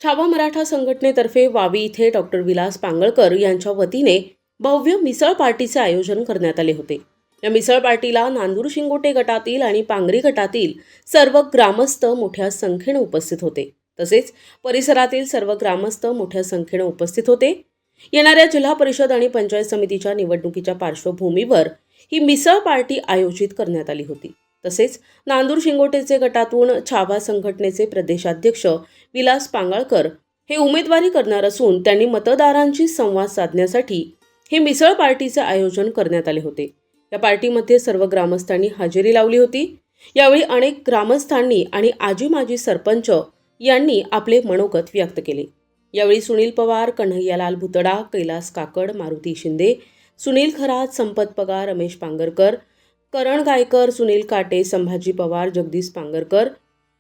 छावा मराठा संघटनेतर्फे वावी इथे डॉक्टर विलास पांगळकर यांच्या वतीने भव्य मिसळ पार्टीचे आयोजन करण्यात आले होते। या मिसळ पार्टीला नांदूर शिंगोटे गटातील आणि पांगरी गटातील सर्व ग्रामस्थ मोठ्या संख्येने उपस्थित होते। तसेच परिसरातील सर्व ग्रामस्थ मोठ्या संख्येने उपस्थित होते। येणाऱ्या जिल्हा परिषद आणि पंचायत समितीच्या निवडणुकीच्या पार्श्वभूमीवर ही मिसळ पार्टी आयोजित करण्यात आली होती। तसेच नांदूर शिंगोटेचे गटातून छावा संघटनेचे प्रदेशाध्यक्ष विलास पांगळकर हे उमेदवारी करणार असून त्यांनी मतदारांशी संवाद साधण्यासाठी हे मिसळ पार्टीचे आयोजन करण्यात आले होते। या पार्टीमध्ये सर्व ग्रामस्थांनी हजेरी लावली होती। यावेळी अनेक ग्रामस्थांनी आणि आजी माजी सरपंच यांनी आपले मनोगत व्यक्त केले। यावेळी सुनील पवार, कन्हैयालाल भुतडा, कैलास काकड, मारुती शिंदे, सुनील खरात, संपत पगार, रमेश पांगरकर, करण गायकर, सुनील काटे, संभाजी पवार, जगदीश पांगरकर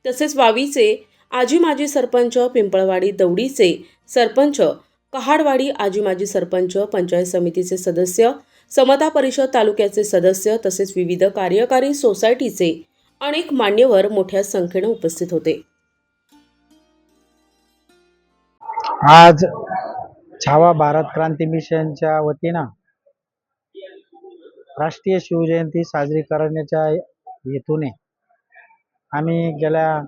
तसेच वावीचे आजी माजी सरपंच, पिंपळवाडी दौडीचे सरपंच, कहाडवाडी आजी माजी सरपंच, पंचायत समितीचे सदस्य, समता परिषद तालुक्याचे सदस्य तसेच विविध कार्यकारी सोसायटीचे अनेक मान्यवर मोठ्या संख्येने उपस्थित होते। आज छावा भारत क्रांती मिशनच्या वतीनं राष्ट्रीय शिवजयंती साजरी करण्याच्या हेतूने आम्ही गेल्या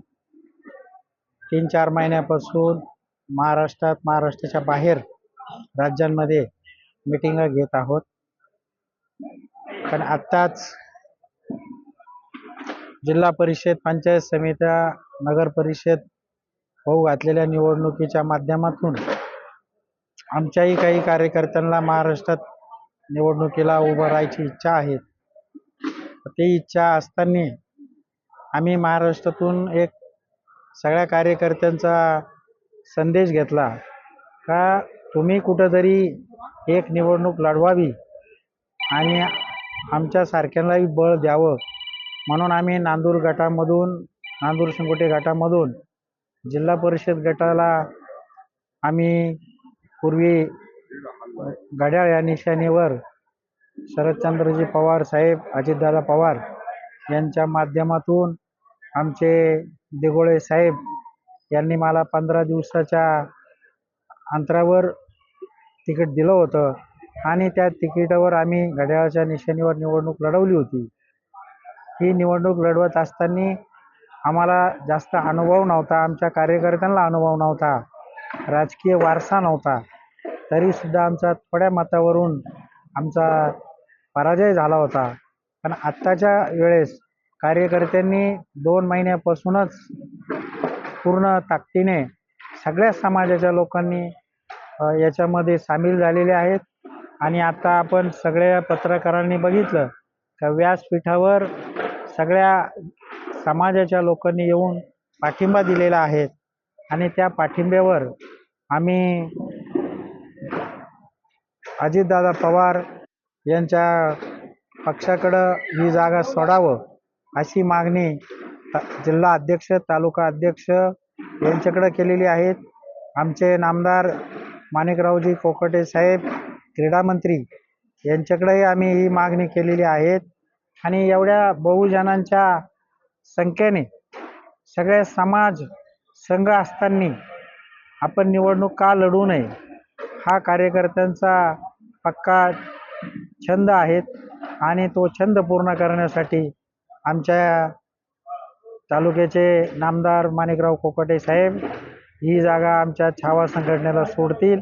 3-4 महिन्यापासून महाराष्ट्राच्या बाहेर राज्यांमध्ये मीटिंग घेत आहोत। पण आत्ताच जिल्हा परिषद, पंचायत समित्या, नगर परिषद होऊ घातलेल्या निवडणुकीच्या माध्यमातून आमच्याही काही कार्यकर्त्यांना महाराष्ट्रात निवडणुकीला उभं राहायची इच्छा आहे। ती इच्छा असताना आम्ही महाराष्ट्रातून एक सगळ्या कार्यकर्त्यांचा संदेश घेतला का तुम्ही कुठंतरी एक निवडणूक लढवावी आणि आमच्या सारख्यांनाही बळ द्यावं, म्हणून आम्ही नांदूर शिंगोटे गटामधून जिल्हा परिषद गटाला आम्ही पूर्वी घड्याळ या निशाणीवर शरदचंद्रजी पवार साहेब, अजितदादा पवार यांच्या माध्यमातून आमचे दिघोळे साहेब यांनी मला 15 दिवसाच्या अंतरावर तिकीट दिलं होतं आणि त्या तिकिटावर आम्ही घड्याळाच्या निशाणीवर निवडणूक लढवली होती। ही निवडणूक लढवत असताना आम्हाला जास्त अनुभव नव्हता, आमच्या कार्यकर्त्यांना अनुभव नव्हता, राजकीय वारसा नव्हता, तरीसुद्धा आमचा थोड्या मतावरून आमचा पराजय झाला होता। पण आत्ताच्या वेळेस कार्यकर्त्यांनी 2 महिन्यापासूनच पूर्ण ताकदीने सगळ्या समाजाच्या लोकांनी याच्यामध्ये सामील झालेले आहेत आणि आता आपण सगळ्या पत्रकारांनी बघितलं का व्यासपीठावर सगळ्या समाजाच्या लोकांनी येऊन पाठिंबा दिलेला आहे आणि त्या पाठिंब्यावर आम्ही अजितदादा पवार यांच्या पक्षाकडं ही जागा सोडावं अशी मागणी जिल्हा अध्यक्ष, तालुका अध्यक्ष यांच्याकडे केलेली आहे। आमचे नामदार माणिकरावजी कोकाटे साहेब, क्रीडा मंत्री यांच्याकडेही आम्ही ही मागणी केलेली आहे आणि एवढ्या बहुजनांच्या संख्येने सगळे समाज संघ असताना आपण निवडणूक का लढू नये हा कार्यकर्त्यांचा पक्का छंद आहे आणि तो छंद पूर्ण करण्यासाठी आमच्या तालुक्याचे नामदार माणिकराव कोकाटे साहेब ही जागा आमच्या छावा संघटनेला सोडतील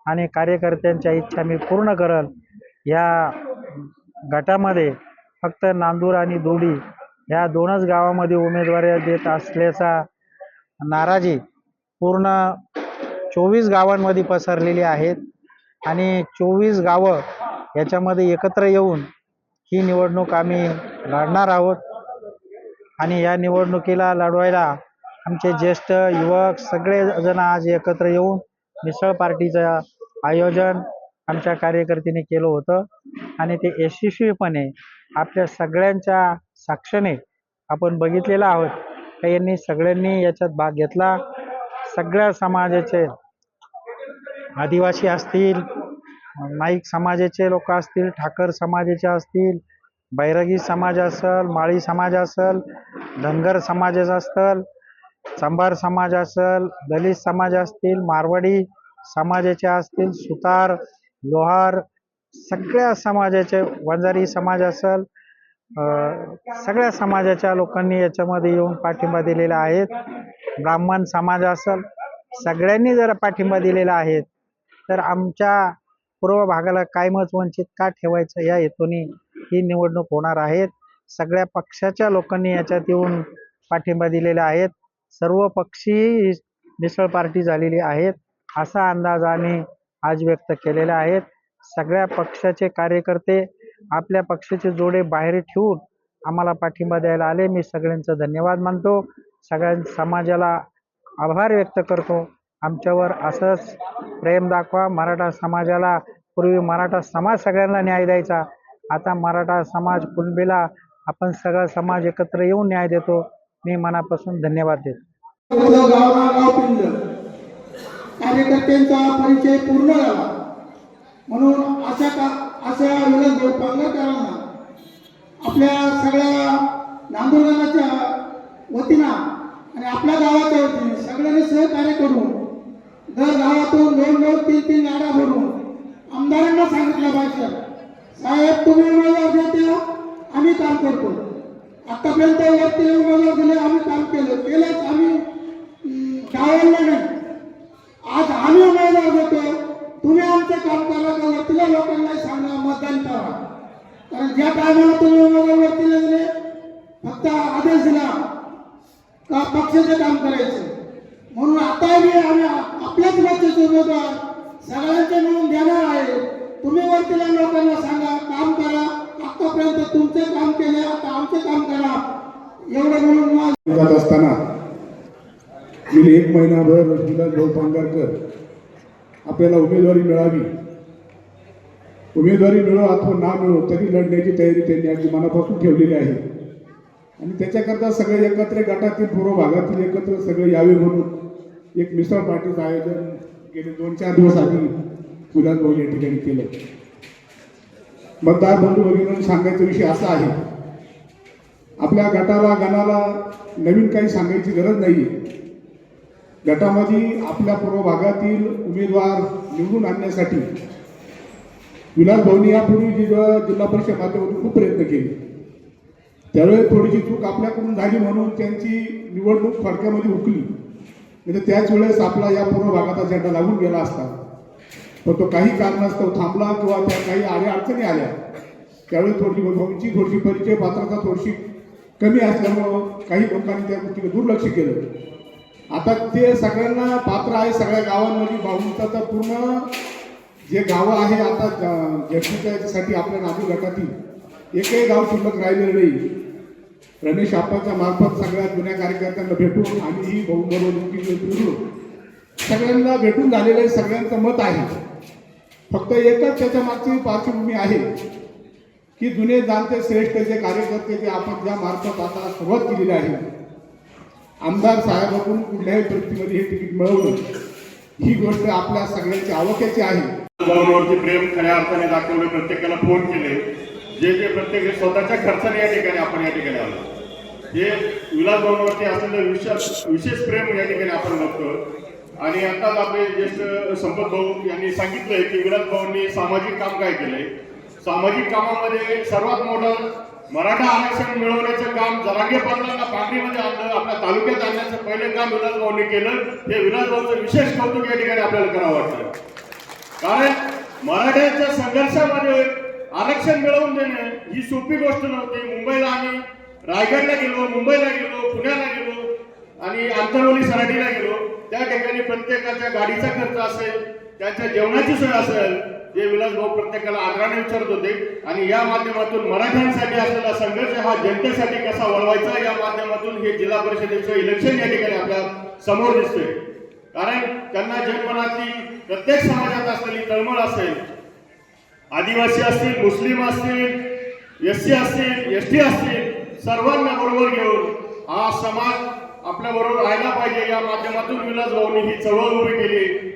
आणि कार्यकर्त्यांच्या इच्छा मी पूर्ण करल। या गटामध्ये फक्त नांदूर आणि दोडी या 2च गावामध्ये उमेदवारी देत असल्याचा नाराजी पूर्ण 24 गावांमध्ये पसरलेली आहेत आणि 24 गावं याच्यामध्ये एकत्र येऊन ही निवडणूक आम्ही लढणार आहोत आणि या निवडणुकीला लढवायला आमचे ज्येष्ठ युवक सगळे जण आज एकत्र येऊन मिसळ पार्टीचं आयोजन आमच्या कार्यकर्त्यांनी केलं होतं आणि ते यशस्वीपणे आपल्या सगळ्यांच्या साक्षीने आपण बघितलेलं आहोत का यांनी सगळ्यांनी याच्यात भाग घेतला। सगळ्या समाजाचे, आदिवासी असतील, नाईक समाजाचे लोक असतील, ठाकर समाजाचे असतील, बैरागी समाज असेल, माळी समाज असेल, धनगर समाज असेल, चांभार समाज असेल, दलित समाज असतील, मारवाडी समाजाचे असतील, सुतार, लोहार, सगळ्या समाजाचे, वंजारी समाज असेल, सगळ्या समाजाच्या लोकांनी याच्यामध्ये येऊन पाठिंबा दिलेला आहे. ब्राह्मण समाज असेल, सगळ्यांनी जर पाठिंबा दिलेला आहे तर आमच्या पूर्व भागाला कायमच वंचित का ठेवायचं या हेतूने ही निवडणूक होणार आहे. सगळ्या पक्षाच्या लोकांनी याच्यात येऊन पाठिंबा दिलेला आहे. सर्व पक्षी मिसळ पार्टी झालेली आहेत असा अंदाज आम्ही आज व्यक्त केलेला आहे. सगळ्या पक्षाचे कार्यकर्ते आपल्या पक्षाचे जोडे बाहेर ठेवून आम्हाला पाठिंबा द्यायला आले. मी सगळ्यांचं धन्यवाद मानतो. सगळ्या समाजाला आभार व्यक्त करतो. आमच्यावर असंच प्रेम दाखवा. मराठा समाजाला, पूर्वी मराठा समाज सगळ्यांना न्याय द्यायचा, आता मराठा समाज कुणबीला आपण सगळा समाज एकत्र येऊन न्याय देतो. मी मनापासून धन्यवाद देतो. गाव पिंजर कार्यकर्त्यांचा परिचय पूर्ण झाला म्हणून अशा विलासभाऊ पांगरकरांना आपल्या सगळ्या नांदुरगावाच्या वतीनं आणि आपल्या गावाच्या वतीने सगळ्यांनी सहकार्य करून दर गावातून 2-2, 3-3 गाड्या भरून आमदारांना सांगितलं पाहिजे, साहेब तुम्ही उमेदवार देते, आम्ही काम करतो. आतापर्यंत वरती उमेदवार दिले, आम्ही काम केलंच, आम्ही डावललं नाही. आज आम्ही उमेदवार देतो, तुम्ही आमचं काम करा का वरतीला लोकांना सांगा, मतदान करा. कारण ज्या टायमाला तुम्ही उमेदवार वरतीला दिले फक्त आदेश दिला का पक्षाचं काम करायचं, म्हणून आता आम्ही आपल्याच पक्षाचे उमेदवार सगळ्यांचे मिळून देणार आहे. तुम्ही वरतीला लोकांना सांगा, काम करा, आतापर्यंत तुमचं काम केलं, आता आमचं काम करा, एवढं म्हणून जात असताना गेले 1 महिनाभर विलासभाऊ पांगरकर आपल्याला उमेदवारी मिळावी, उमेदवारी मिळो अथवा ना मिळो तरी लढण्याची तयारी त्यांनी अगदी मनापासून ठेवलेली आहे. आणि त्याच्याकरता सगळे एकत्र गटातील पूर्व भागातील एकत्र सगळे यावे म्हणून एक मिसळ पार्टीचं आयोजन गेले 2-4 दिवस आधी विलासभाऊ या ठिकाणी केलं. मतदार बंधू भगिनींना सांगायचा विषय असा आहे, आपल्या गटाला गणाला नवीन काही सांगायची गरज नाही. गटामध्ये आपल्या पूर्व भागातील उमेदवार निवडून आणण्यासाठी विलासभाऊंनी यापूर्वी जिल्हा परिषद माध्यमातून खूप प्रयत्न केले. त्यावेळेस थोडीशी चूक आपल्याकडून झाली म्हणून त्यांची निवडणूक फडक्यामध्ये हुकली. म्हणजे त्याच वेळेस आपला या पूर्व भागाचा झेंडा लागून गेला असता, पण तो काही कारणास्तव थांबला किंवा त्या काही अडचणी आल्या. त्यावेळेस थोडीशी परिचय पात्रता थोडीशी कमी असल्यामुळं काही लोकांनी त्या गोष्टीकडे दुर्लक्ष केलं. आता ते सगळ्यांना पात्र आहे. सगळ्या गावांमध्ये भाऊंचा पूर्ण जे गावं आहे आता जगतीच्या याच्यासाठी आपल्या नांदूर गटातील एकही गाव शिल्लक राहिलेलं नाही. रमेश आप्पाच्या मार्फत सगळ्या जुन्या कार्यकर्त्यांना भेटून आणि ही भाऊ सगळ्यांना भेटून झालेलं आहे. सगळ्यांचं मत आहे. फक्त एकच त्याच्या मागची पार्श्वभूमी आहे की जुने जाणते श्रेष्ठ जे कार्यकर्ते जे आपण ज्या मार्फत आता सुरुवात केलेली आहे, आमदार साहेबांकडून कुठल्याही परिस्थितीमध्ये हे तिकीट मिळवणं ही गोष्ट आपल्या सगळ्यांची आवश्यकची आहे. भाऊंवरती प्रेम खऱ्या अर्थाने दाखवले, प्रत्येकाला फोन केले, जे प्रत्येक स्वतःच्या खर्चाने या ठिकाणी आपण या ठिकाणी आलो. हे विलासभाऊंवरती असलेलं विशेष प्रेम या ठिकाणी आपण बघतो. आणि आताच आपले ज्येष्ठ संपत भाऊ यांनी सांगितलंय की विलासभाऊंनी सामाजिक काम काय केलंय. सामाजिक कामामध्ये सर्वात मोठं मराठा आरक्षण मिळवण्याचं काम जरांगे पाटलांना पांगरीमध्ये आणलं, आपल्या तालुक्यात आणण्याचं पहिलं काम विलासभाऊंनी केलं. हे विलासभाऊचं विशेष कौतुक या ठिकाणी आपल्याला करावं वाटतं. कारण मराठ्यांच्या संघर्षामध्ये आरक्षण मिळवून देणं ही सोपी गोष्ट नव्हती. मुंबईला आम्ही रायगडला गेलो, मुंबईला गेलो, पुण्याला गेलो आणि आंतरवली सराटीला गेलो. त्या ठिकाणी प्रत्येकाच्या गाडीचा खर्च असेल, त्यांच्या जेवणाची सोय असेल, जे विलासभाऊ प्रत्येकाला आदराने विचारत होते. आणि या माध्यमातून मराठ्यांसाठी असलेला संघर्ष हा जनतेसाठी कसा वळवायचा या माध्यमातून हे जिल्हा परिषदेचं इलेक्शन या ठिकाणी आपल्या समोर दिसतंय. कारण त्यांना जन्मनातली प्रत्येक समाजात असलेली तळमळ असेल, आदिवासी असतील, मुस्लिम असतील, SC असतील, ST असतील, सर्वांना बरोबर घेऊन हा समाज आपल्या बरोबर राहायला पाहिजे या माध्यमातून विलासभाऊंनी ही चळवळ उभी केली.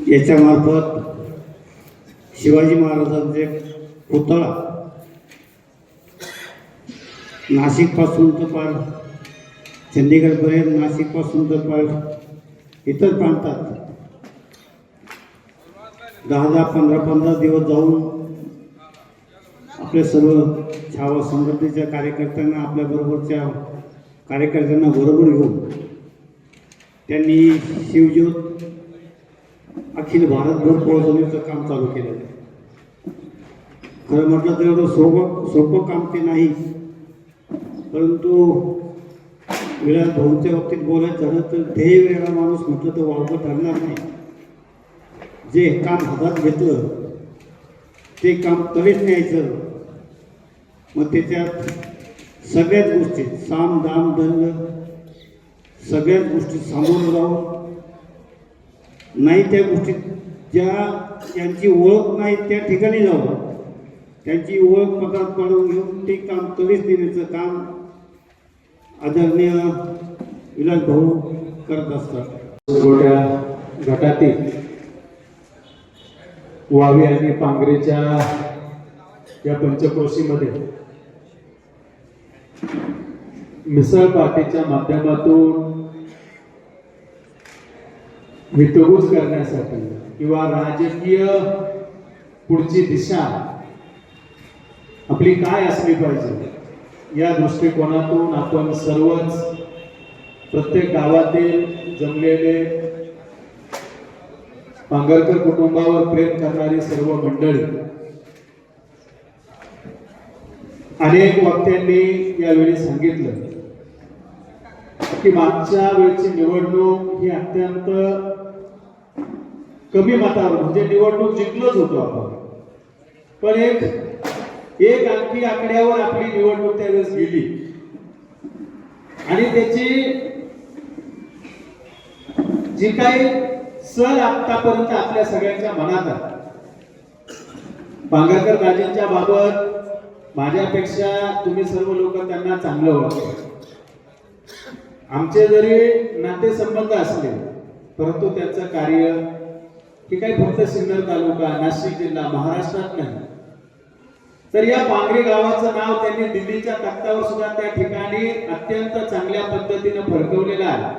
याच्या मार्फत शिवाजी महाराजांचे पुतळा नाशिकपासून तर पार चंदीगडपर्यंत, नाशिकपासून तर पार इतर प्रांतात 10-10, 15-15 दिवस जाऊन आपल्या सर्व छावा संघटनेच्या कार्यकर्त्यांना, आपल्याबरोबरच्या कार्यकर्त्यांना बरोबर घेऊन त्यांनी शिवज्योत अखिल भारतभर पोहोचवण्याचं काम चालू केलेलं आहे. खरं म्हटलं तर एवढं सोपं काम ते नाही, परंतु विलास भाऊंच्या बाबतीत बोलायचं झालं तर ध्येय वेगळा माणूस म्हटलं तर वावगं ठरणार नाही. जे काम हातात घेतलं ते काम तरीच न्यायचं. मग त्याच्यात सगळ्याच गोष्टी साम दाम दंड सगळ्याच गोष्टी सामोरं जाऊन, नाही त्या गोष्टीत ज्यांची ओळख नाही त्या ठिकाणी जावं, त्यांची ओळख पत्रात पाडून घेऊन ते काम तरीच देण्याचं काम आदरणीय विलास भाऊ करत असतात. गोट्या गटातील वावी आणि पांगरेच्या या पंचक्रोशीमध्ये मिसळ पार्टीच्या माध्यमातून हितगुज करण्यासाठी किंवा राजकीय पुढची दिशा आपली काय असली पाहिजे या दृष्टिकोनातून आपण सर्वच प्रत्येक गावातील जमलेले पांगरकर कुटुंबावर प्रेम करणारी सर्व मंडळी, अनेक वक्त्यांनी यावेळी सांगितलं की मागच्या वेळची निवडणूक ही अत्यंत कमी मतावर, म्हणजे निवडणूक जिंकलोच होतो आपण, पण एक अंकी आकड्यावर आपली निवडणूक त्यावेळेस गेली आणि त्याची जी काही सल आतापर्यंत आपल्या सगळ्यांच्या मनात आहे. पांगरकर राजेंच्या बाबत माझ्यापेक्षा तुम्ही सर्व लोक त्यांना चांगलं ओळखता. आमचे जरी नातेसंबंध असले परंतु त्यांचं कार्य हे काही फक्त सिन्नर तालुका, नाशिक जिल्हा, महाराष्ट्रात नाही, तर या पांगरे गावाचं नाव त्यांनी दिल्लीच्या तख्तावर सुद्धा त्या ठिकाणी अत्यंत चांगल्या पद्धतीने फडकवलेलं आहे.